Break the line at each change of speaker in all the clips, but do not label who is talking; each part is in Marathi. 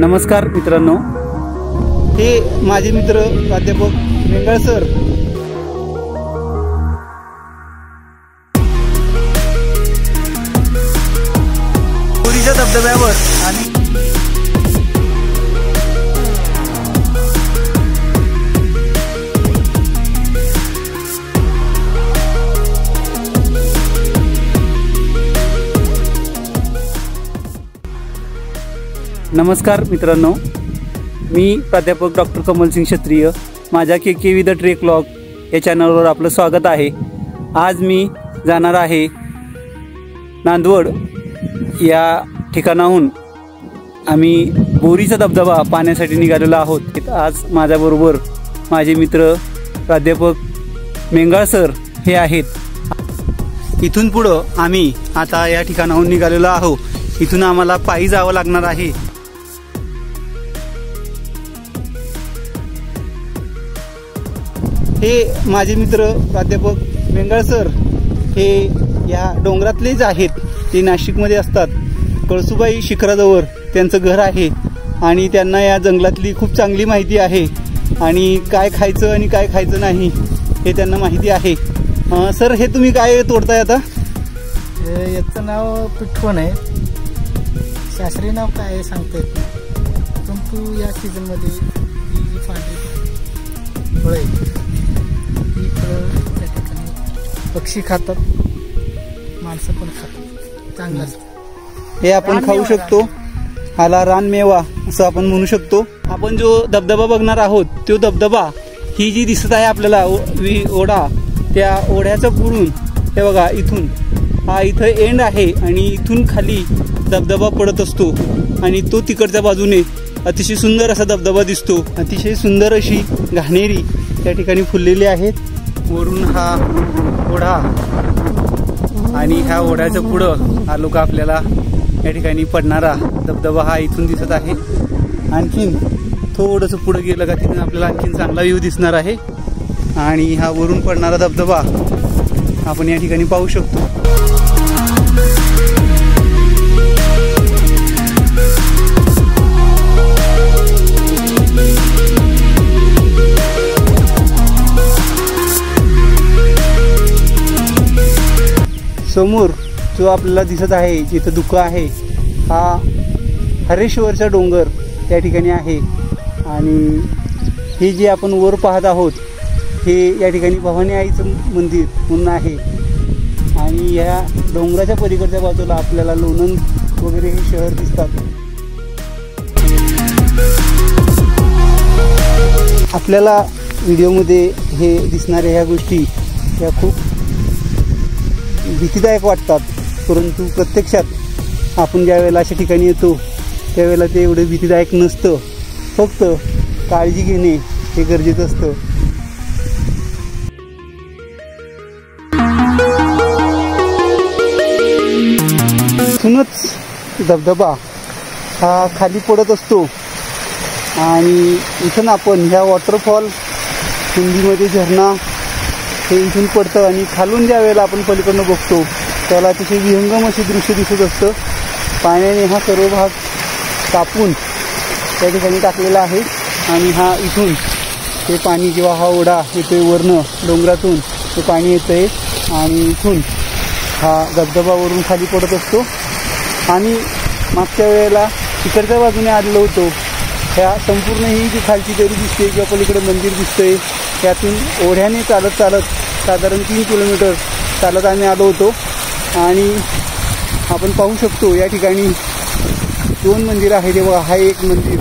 नमस्कार मित्रांनो,
हे माझे मित्र प्राध्यापक मेंगाळ सर. बोरीच्या धबधब्यावर आणि
नमस्कार मित्रांनो, मी प्राध्यापक डॉक्टर कमलसिंग क्षत्रिय. माझ्या के विथ द ट्रेक व्लॉग या चॅनलवर आपलं स्वागत आहे. आज मी जाणार आहे नांदवड या ठिकाणाहून आम्ही बोरीचा धबधबा पाहण्यासाठी निघालेलो आहोत. आज माझ्याबरोबर माझे मित्र प्राध्यापक मेंगाळ सर हे आहेत.
इथून पुढं आम्ही आता या ठिकाणाहून निघालेलो आहोत. इथून आम्हाला पायी जावं लागणार आहे. हे माझे मित्र प्राध्यापक मेंगाळ सर हे या डोंगरातलेच आहेत. ते नाशिकमध्ये असतात. कळसुबाई शिखराजवळ त्यांचं घर आहे आणि त्यांना या जंगलातली खूप चांगली माहिती आहे आणि काय खायचं आणि काय खायचं नाही हे त्यांना माहिती आहे. सर, हे तुम्ही काय तोडताय आता?
याचं नाव पिठवण आहे. शास्त्रीय नाव काय आहे सांगता येत नाही, परंतु या सीझनमध्ये ही जी पांढरी फळं आहेत ही फळं त्या ठिकाणी पक्षी खातात, माणसं पण खातात. चांगलं असतं
हे आपण खाऊ शकतो. हाला रानमेवा असं आपण म्हणू शकतो. आपण जो धबधबा बघणार आहोत तो धबधबा ही जी दिसत आहे आपल्याला ओढा, त्या ओढ्याचं पुढून हे बघा इथून हा इथं एंड आहे आणि इथून खाली धबधबा पडत असतो आणि तो तिकडच्या बाजूने अतिशय सुंदर असा धबधबा दिसतो. अतिशय सुंदर अशी घाणेरी त्या ठिकाणी फुललेली आहेत. वरून हा ओढा आणि ह्या ओढ्याच्या पुढं आलो का आपल्याला या ठिकाणी पडणारा धबधबा हा इथून दिसत आहे. आणखीन थोडंसं पुढं गेलं का तिथून आपल्याला आणखीन चांगला व्ह्यू दिसणार आहे आणि हा वरून पडणारा धबधबा आपण या ठिकाणी पाहू शकतो. समोर जो आपल्याला दिसत आहे जिथं दुःख आहे हा हरेश्वरचा डोंगर त्या ठिकाणी आहे आणि हे जे आपण वर पाहत आहोत हे या ठिकाणी भवानी आईचं मंदिर म्हणून आहे आणि या डोंगराच्या पलीकडच्या बाजूला आपल्याला लोणंद वगैरे हे शहर दिसतात. आपल्याला व्हिडिओमध्ये हे दिसणाऱ्या ह्या गोष्टी या खूप भीतीदायक वाटतात, परंतु प्रत्यक्षात आपण ज्या वेळेला अशा ठिकाणी येतो त्यावेळेला ते एवढं भीतीदायक नसतं. फक्त काळजी घेणे हे गरजेचं असतं. इथूनच धबधबा हा खाली पडत असतो आणि इथून आपण ह्या वॉटरफॉल, हिंदीमध्ये झरणा, हे इथून पडतं आणि खालून ज्या वेळेला आपण पलीकडनं बघतो त्याला अतिशय विहंगम अशी दृश्य दिसत असतं. पाण्याने हा सर्व भाग कापून त्या ठिकाणी टाकलेला आहे आणि हा इथून ते पाणी जेव्हा हा ओढा येतोय वरनं डोंगरातून ते पाणी येतंय आणि इथून हा धबधबा वरून खाली पडत असतो. आणि मागच्या वेळेला तिकडच्या बाजूने आलेलो होतो. ह्या संपूर्ण ही जी खालची दरी दिसते किंवा पलीकडे मंदिर दिसतंय त्यातून ओढ्याने चालत चालत साधारण 3 किलोमीटर चालत आम्ही आलो होतो आणि आपण पाहू शकतो या ठिकाणी 2 मंदिरं आहेत. हे बघा, हा एक मंदिर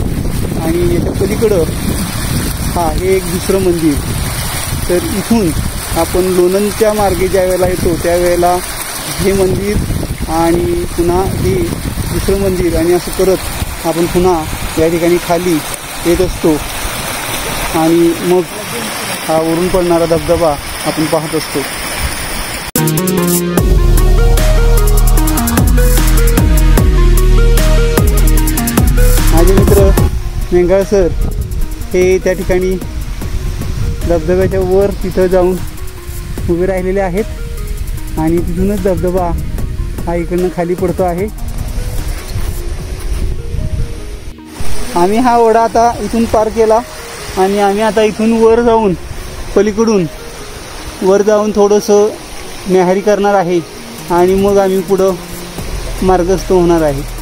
आणि याच्या पलीकडं हे एक दुसरं मंदिर. तर इथून आपण लोणंदच्या मार्गे ज्या वेळेला येतो त्यावेळेला हे मंदिर आणि पुन्हा हे दुसरं मंदिर आणि असं करत आपण पुन्हा या ठिकाणी खाली येत असतो आणि मग हा वरून पडणारा धबधबा आपण पाहत असतो. माझे मित्र मेंगाळ सर हे त्या ठिकाणी धबधब्याच्या वर तिथं जाऊन उभे राहिलेले आहेत आणि तिथूनच धबधबा हा इकडनं खाली पडतो आहे. आम्ही हा ओढा आता इथून पार केला आणि आम्ही आता इथून वर जाऊन पलीकडून वर जाऊन थोडंसं न्याहारी करणार आहे आणि मग आम्ही पुढं मार्गस्थ होणार आहे.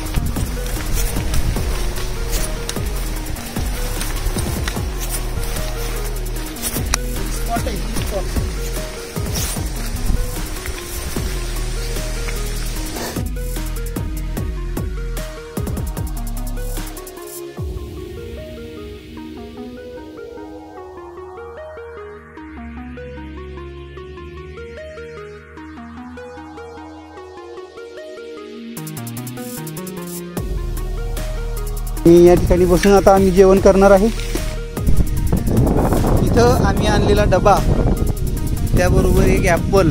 या ठिकाणी बसून आता आम्ही जेवण करणार आहे. इथं आम्ही आणलेला डबा, त्याबरोबर एक ॲपल,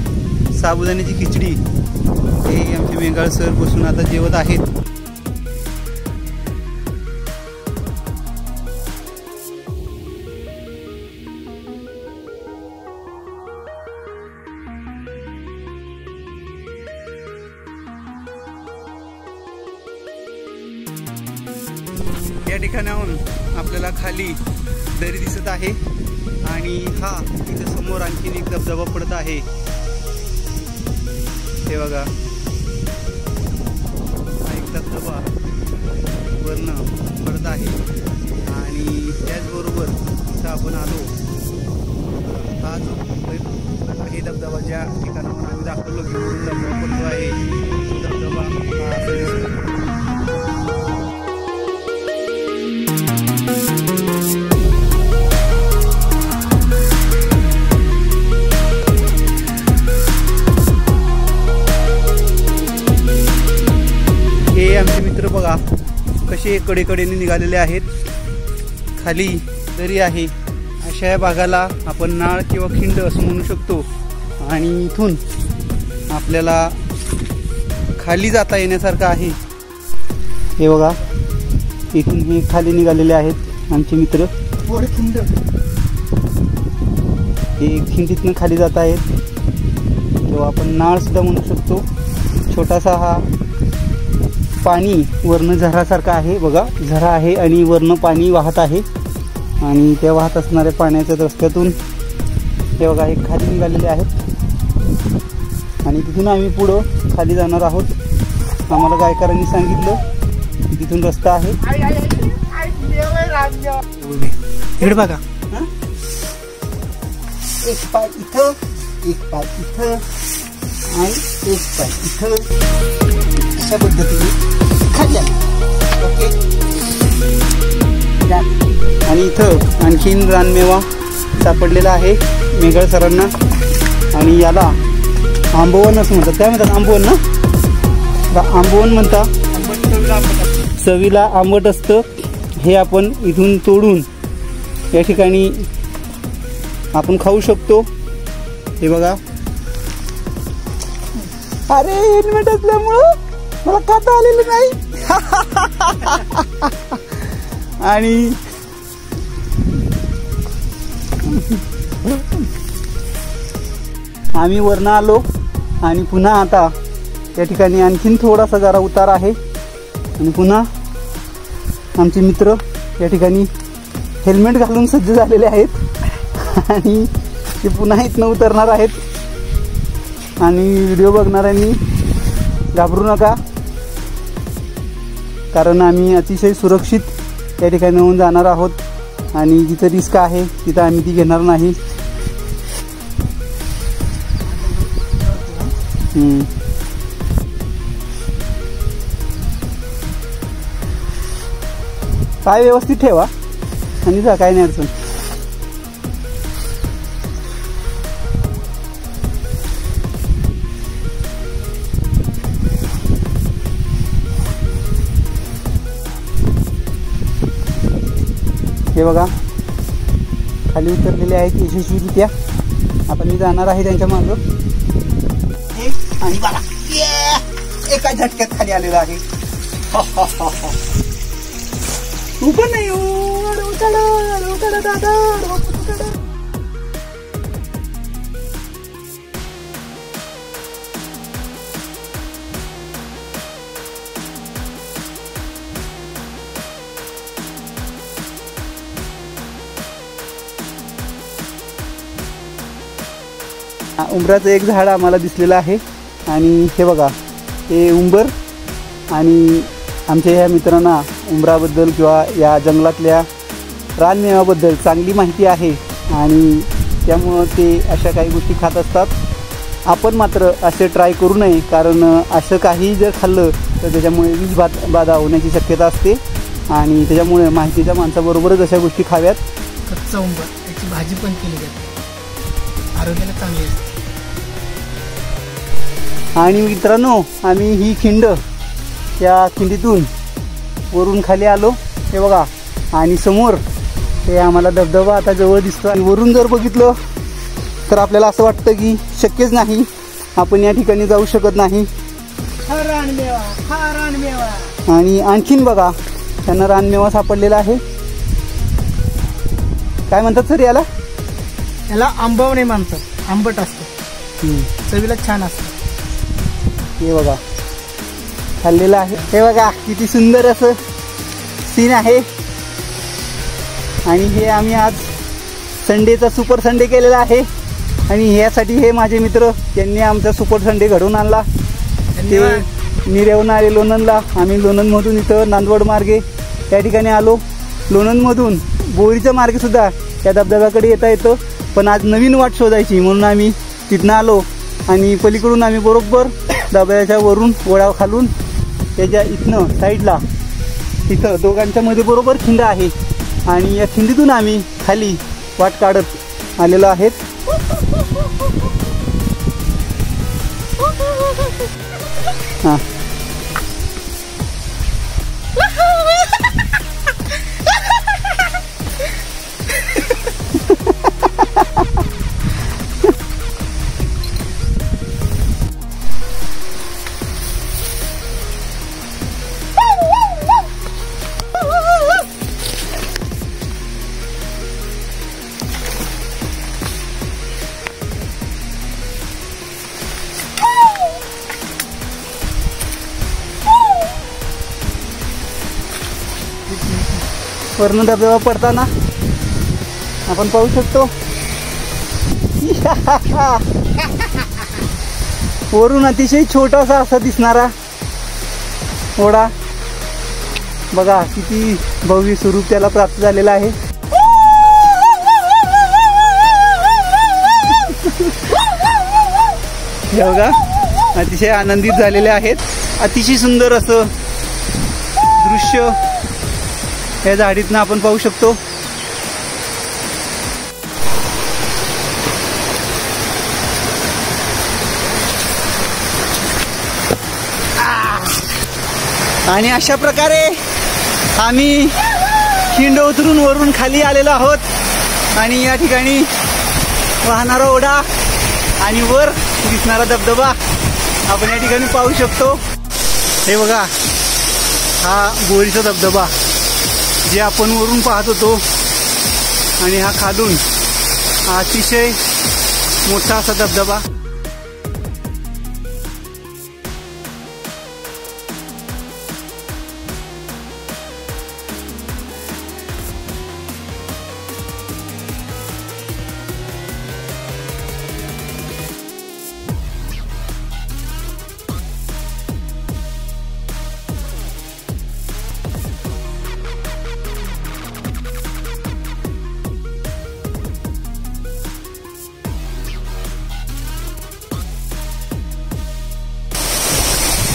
साबुदाण्याची खिचडी, हे आमचे मेंगाळ सर बसून आता जेवत आहेत. या ठिकाणाहून आपल्याला खाली दरी दिसत आहे आणि हा इथे समोर आणखीन एक धबधबा पडत आहे. हे बघा, हा एक धबधबा वरनं पडत आहे आणि त्याचबरोबर इथं आपण आलो, हा जो आहे धबधबा, ज्या ठिकाणाहून आम्ही दाखवलो की धबधबा पडतो आहे, धबधबा हा असा दिसतो. हे आमचे मित्र बघा कसे कडेकडेने निघालेले आहेत. खाली दरी आहे. अशा या भागाला आपण नाळ किंवा खिंड असं म्हणू शकतो आणि इथून आपल्याला खाली जाता येण्यासारखं आहे. हे बघा, इथून हे खाली निघालेले आहेत आमचे मित्र.
खिंड,
हे खिंडीतनं खाली जात आहेत किंवा आपण नाळ सुद्धा म्हणू शकतो. छोटासा हा पाणी वरनं झरासारखा आहे बघा, झरा आहे आणि वरनं पाणी वाहत आहे आणि त्या वाहत असणाऱ्या पाण्याच्या रस्त्यातून हे बघा हे खाली निघालेले आहेत आणि तिथून आम्ही पुढं खाली जाणार आहोत. आम्हाला गायकरांनी सांगितलं की तिथून रस्ता आहे.
इकडे बघा,
एक पाय इथं, एक पाय इथं आणि एक पाय इथं, अशा पद्धतीने खाली ओके. आणि इथं आणखीन रानमेवा सापडलेला आहे मेघाळ सरांना आणि याला आंबवण असं म्हणतात. काय म्हणतात? आंबवण ना, आंबवण म्हणतात. चवीला आंबट असतं. हे आपण इथून तोडून या ठिकाणी आपण खाऊ शकतो. हे बघा, अरे हेल्मेट असल्यामुळं मला खाता आलेलं नाही. आणि आम्ही वरनं आलो आणि पुन्हा आता या ठिकाणी आणखीन थोडासा जरा उतार आहे आणि पुन्हा आमचे मित्र या ठिकाणी हेल्मेट घालून सज्ज झालेले आहेत आणि ते पुन्हा इथनं उतरणार आहेत. आणि व्हिडिओ बघणाऱ्यांनी घाबरू नका, कारण आम्ही अतिशय सुरक्षित या ठिकाणी येऊन जाणार आहोत आणि जिथं रिस्क आहे तिथं आम्ही ती घेणार नाही. पाय व्यवस्थित ठेवा आणि जा, काय नाही अडचण. हे बघा खाली उतरलेले आहेत यशस्वीरित्या. आता मी जाणार आहे त्यांच्या मागं आणि बघा एका झटक्यात खाली आलेला आहे. तू पण नाही दादा. उंबराचं एक झाड आम्हाला दिसलेलं आहे आणि हे बघा हे उंबर आणि आमच्या ह्या मित्रांना उंबराबद्दल किंवा या जंगलातल्या रानमेव्याबद्दल चांगली माहिती आहे आणि त्यामुळं ते अशा काही गोष्टी खात असतात. आपण मात्र असे ट्राय करू नये, कारण असं काही जर खाल्लं तर त्याच्यामुळे बाधा होण्याची शक्यता असते आणि त्याच्यामुळे माहितीच्या माणसाबरोबरच अशा गोष्टी खाव्यात.
कच्चा उंबर त्याची भाजी पण केली जाते, आरोग्याला चांगली असते.
आणि मित्रांनो आम्ही ही खिंड या खिंडीतून वरून खाली आलो हे बघा आणि समोर हे आम्हाला धबधबा आता जवळ दिसतो. आणि वरून जर बघितलं तर आपल्याला असं वाटतं की शक्यच नाही, आपण या ठिकाणी जाऊ शकत नाही. आणि आणखीन बघा त्यांना रानमेवा सापडलेला आहे. काय म्हणतात सर याला?
याला आंबवणे म्हणतात, आंबट असतं, चवीला छान असतं.
हे बघा खाल्लेलं आहे. हे बघा किती सुंदर असं सीन आहे. आणि हे आम्ही आज संडेचा सुपर संडे केलेला आहे आणि ह्यासाठी हे माझे मित्र त्यांनी आमचा सुपर संडे घडवून आणला. ते निरेवून आले लोणंदला. आम्ही लोणंदमधून इथं नांदवड मार्गे त्या ठिकाणी आलो. लोणंदमधून बोरीच्या मार्गेसुद्धा त्या धबधब्याकडे येता येतं, पण आज नवीन वाट शोधायची म्हणून आम्ही तिथनं आलो आणि पलीकडून आम्ही बरोबर धबधब्याच्या वरून ओढा खालून त्याच्या इथनं साईडला तिथं दोघांच्या मध्ये बरोबर खिंड आहे आणि या खिंडीतून आम्ही खाली वाट काढत आलेलो आहेत. हां वरून धबधबा पडताना आपण पाहू शकतो. वरून अतिशय छोटासा असा दिसणारा ओढा बघा किती भव्य स्वरूप त्याला प्राप्त झालेलं आहे. हे बघा अतिशय आनंदित झालेले आहेत. अतिशय सुंदर असं दृश्य या झाडीतनं आपण पाहू शकतो. आणि अशा प्रकारे आम्ही खिंड उतरून वरून खाली आलेलो आहोत आणि या ठिकाणी वाहणारा ओढा आणि वर दिसणारा धबधबा आपण या ठिकाणी पाहू शकतो. हे बघा हा बोरीचा धबधबा जे आपण वरून पाहत होतो आणि हा खालून हा अतिशय मोठा असा धबधबा.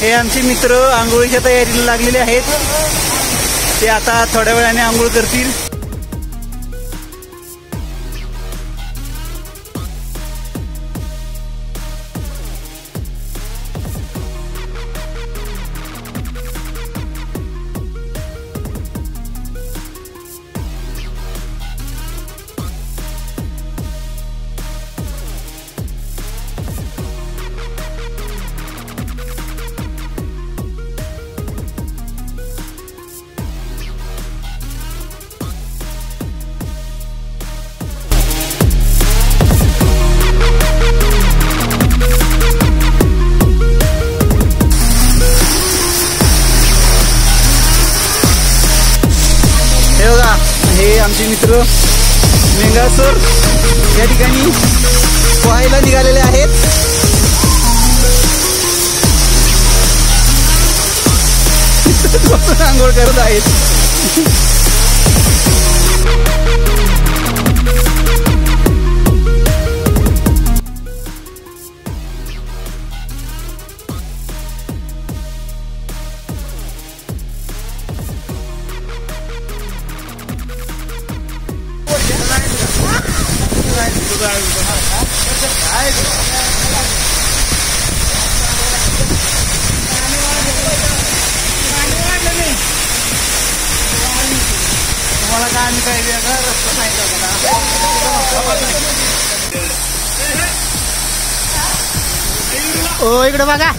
हे आमचे मित्र आंघोळीच्या तयारीला लागलेले आहेत. ते आता थोड्या वेळाने आंघोळ करतील. हे आमचे मित्र मेंगा सर या ठिकाणी पोहायला निघालेले आहेत. आंघोळ करत आहेत.
ओ इकडे बघा.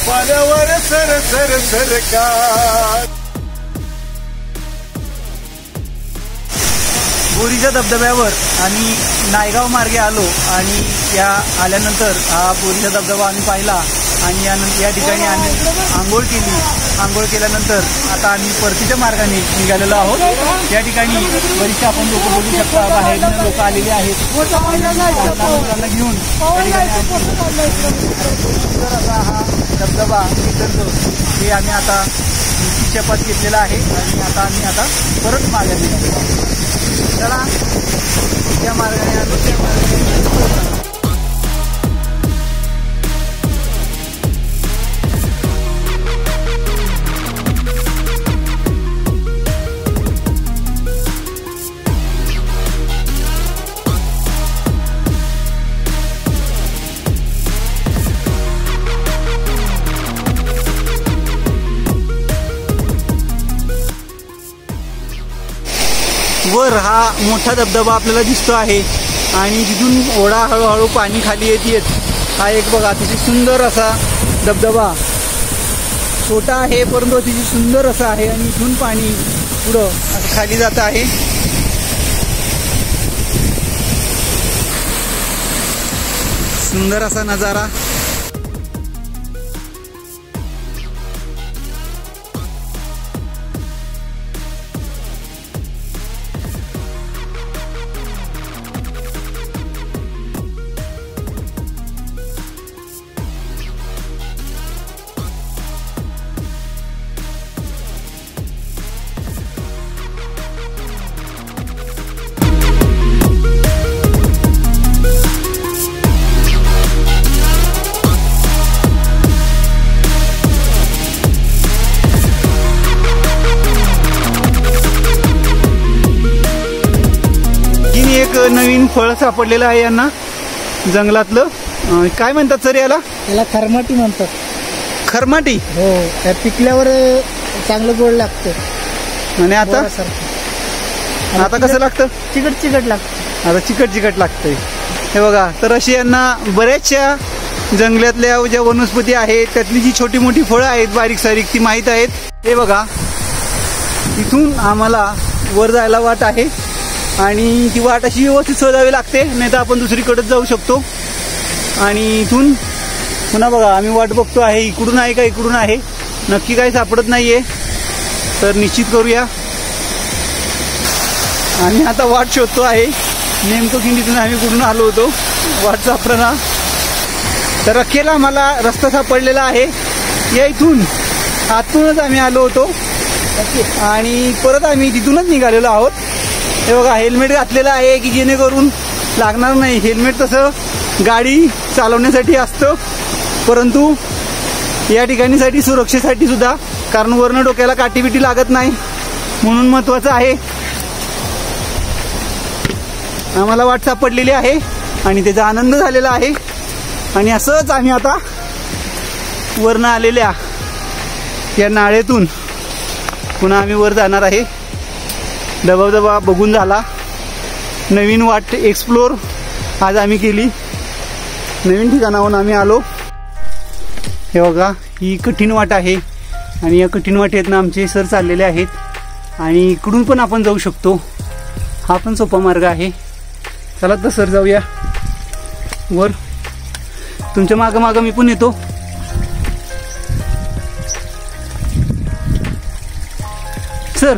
पाण्यावर सर सर सरकार.
बोरीच्या धबधब्यावर आणि नायगाव मार्गे आलो आणि या आल्यानंतर हा बोरीचा धबधबा आम्ही पाहिला आणि या ठिकाणी आम्ही आंघोळ केली. आंघोळ केल्यानंतर आता आम्ही परतीच्या मार्गाने निघालेलो आहोत. या ठिकाणी बरीचशी आपण लोक बघू शकता, बाहेर लोक आलेले आहेत. मुलांना घेऊन सुंदर असा हा धबधबा निसर्ग हे आम्ही आता शपथ घेतलेला आहे आणि आता आम्ही परत मागे निघालो. चला त्या मार्गाने आलो त्या मार्गाने. वर हा मोठा धबधबा आपल्याला दिसतो आहे आणि तिथून ओढा हळूहळू पाणी खाली येत. हा एक बघा अतिशय सुंदर असा धबधबा, छोटा आहे परंतु अतिशय सुंदर असा आहे आणि इथून पाणी पुढं असं खाली जात आहे. सुंदर असा नजारा. एक नवीन फळ सापडलेलं आहे यांना जंगलातलं. काय म्हणतात सर याला?
याला खरमाटी म्हणतात.
खरमाटी?
हो, त्या पिकल्यावर चांगलं गोड लागतं.
आणि आता कसं लागतं?
चिकट चिकट लागतं.
आता चिकट चिकट लागतंय. हे बघा, तर अशी यांना बऱ्याचशा जंगलातल्या ज्या वनस्पती आहेत त्यातली जी छोटी मोठी फळं आहेत बारीक सारीक ती माहीत आहेत. हे बघा, इथून आम्हाला वर जायला वाट आहे आणि ती वाट अशी व्यवस्थित शोधावी लागते, नाही तर आपण दुसरीकडेच जाऊ शकतो. आणि इथून पुन्हा बघा आम्ही वाट बघतो आहे, इकडून आहे का इकडून आहे, नक्की काही सापडत नाहीये. तर निश्चित करूया. आणि आता वाट शोधतो आहे, नेमकं खिंडीतून आम्ही कुठून आलो होतो, वाट सापडना. तर अखेरला मला रस्ता सापडलेला आहे. या इथून आतूनच आम्ही आलो होतो आणि परत आम्ही तिथूनच निघालेलो आहोत. हे बघा, हेल्मेट घातलेलं आहे की जेणेकरून लागणार नाही. हेल्मेट तसं गाडी चालवण्यासाठी असतं, परंतु
या ठिकाणीसाठी सुरक्षेसाठी सुद्धा, कारण वरनं डोक्याला काठी बिटी लागत नाही म्हणून महत्वाचं आहे. आम्हाला वाट सापडलेली आहे आणि त्याचा आनंद झालेला आहे. आणि असंच आम्ही आता वरनं आलेल्या या नाळेतून पुन्हा आम्ही वर जाणार आहे. दबादबा बघून झाला. नवीन वाट एक्सप्लोर आज आम्ही केली. नवीन ठिकाणाहून आम्ही आलो. हे बघा, ही कठीण वाट आहे आणि या कठीण वाटेतनं आमचे सर चाललेले आहेत. आणि इकडून पण आपण जाऊ शकतो. हा पण सोपा मार्ग आहे. चला तर सर जाऊया वर. तुमच्या मागं मागं मी पण येतो. सर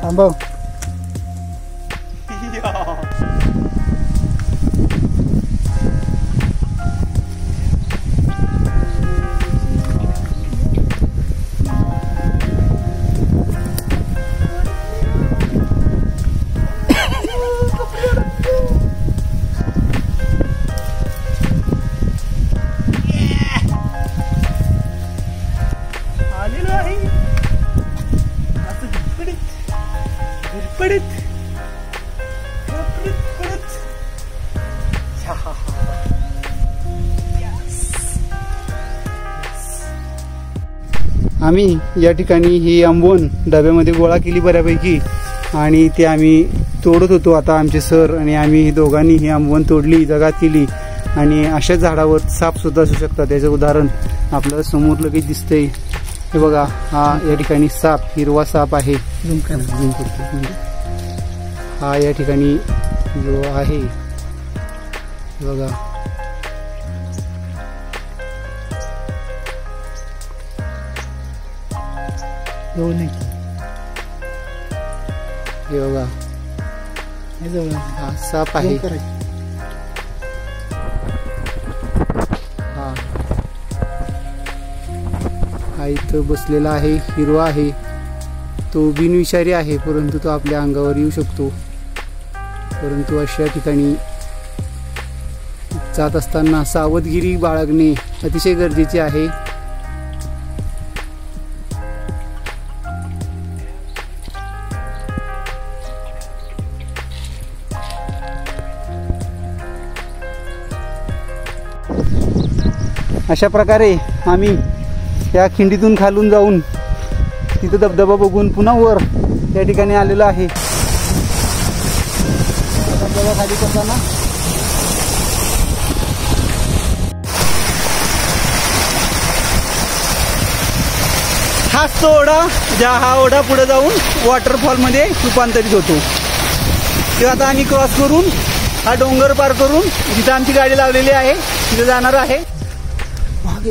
थांबव. आलेलो आहे. आम्ही या ठिकाणी ही आंबवण डब्यामध्ये गोळा केली बऱ्यापैकी आणि ते आम्ही तोडत होतो. आता आमचे सर आणि आम्ही दोघांनी ही आंबवण तोडली, जगात केली. आणि अशा झाडावर साप सुद्धा असू शकतात. त्याचं उदाहरण आपल्याला समोर लगेच दिसतंय. हे बघा, हा या ठिकाणी साप, हिरवा साप आहे. हा या ठिकाणी जो आहे बघा, हे बघा, हा साप आहे. हा इथं बसलेला आहे, हिरवा आहे. तो बिनविषारी आहे, परंतु तो आपल्या अंगावर येऊ शकतो. परंतु अशा ठिकाणी जात असताना सावधगिरी बाळगणे अतिशय गरजेचे आहे. अशा प्रकारे आम्ही या खिंडीतून खालून जाऊन तिथं धबधबा बघून पुन्हा वर त्या ठिकाणी आलेलो आहे. धबधबा खाली करताना हाच तो ओढा, ज्या हा ओढा पुढे जाऊन वॉटरफॉल मध्ये रूपांतरित होतो. तेव्हा आता आम्ही क्रॉस करून हा डोंगर पार करून जिथं आमची गाडी लावलेली आहे तिथे जाणार आहे. वाघ,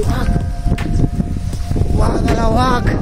वाघ आला, वाघ.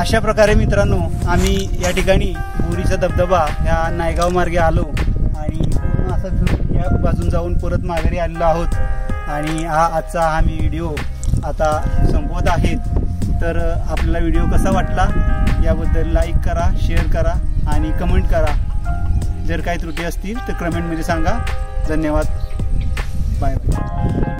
अशा प्रकारे मित्रांनो आम्ही या ठिकाणी बोरीचा धबधबा या नायगाव मार्गे आलो आणि पूर्ण असं फिरून या बाजून जाऊन परत माघारी आलेलो आहोत. आणि आजचा मी व्हिडिओ आता संपवत आहे. तर आपल्याला व्हिडिओ कसा वाटला याबद्दल लाईक करा, शेअर करा आणि कमेंट करा. जर काही त्रुटी असतील तर कमेंटमध्ये सांगा. धन्यवाद. Bye bye.